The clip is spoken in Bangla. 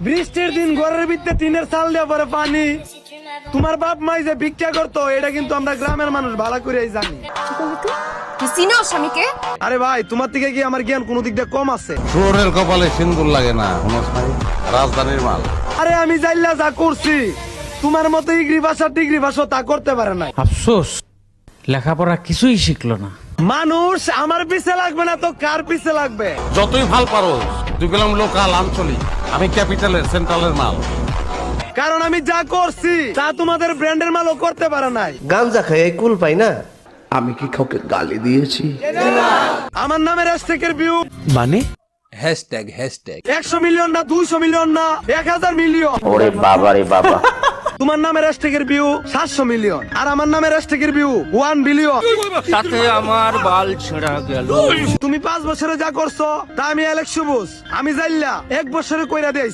বৃষ্টির দিন ঘরের ভিতরে টিনের চাল দেওয়া পরে পানি। তোমার বাপ মাই যে ভিক্ষা করতো এটা কিন্তু আমরা গ্রামের মানুষ ভালো করে জানি। তুই চিনো স্বামীকে? আরে ভাই, তোমার থেকে কি আমার জ্ঞান কোনো দিক দিয়ে কম আছে? শহরের কপালে সিন্দুর লাগে না, রাজধানীর মাল। আরে আমি জাইলা যা করছি, তোমার মতো ইগ্রি ভাষা টিগ্রি ভাষা তা করতে পারে না। আফসোস লেখাপড়া কিছুই শিখলো না। মানুষ আমার পিছে লাগবে না তো কার পিছে লাগবে? যতই ভাল পারো, তুই পেলাম লোকাল আঞ্চলিক, আমি ক্যাপিটালের সেন্ট্রালের মাল। কারণ আমি যা করছি তা তোমাদের ব্র্যান্ডের মালও করতে পারে নাই। গাঞ্জা খাই কুল পাই না। আমি কি কাউকে গালি দিয়েছি? আমার নামের হ্যাশট্যাগের ভিউ মানে 100 মিলিয়ন না, 200 মিলিয়ন না, 1000 মিলিয়ন। ওরে বাবা রে বাবা। তোমার নামের হ্যাশট্যাগের ভিউ 700 মিলিয়ন আর আমার নামের হ্যাশট্যাগের ভিউ 1 বিলিয়ন। তাতে আমার বাল ছেঁড়া গেল। তুমি 5 বছরে যা করছো তা আমি অ্যালেক্স সবুজ আমি জাইলা 1 বছরে কইরা দেই।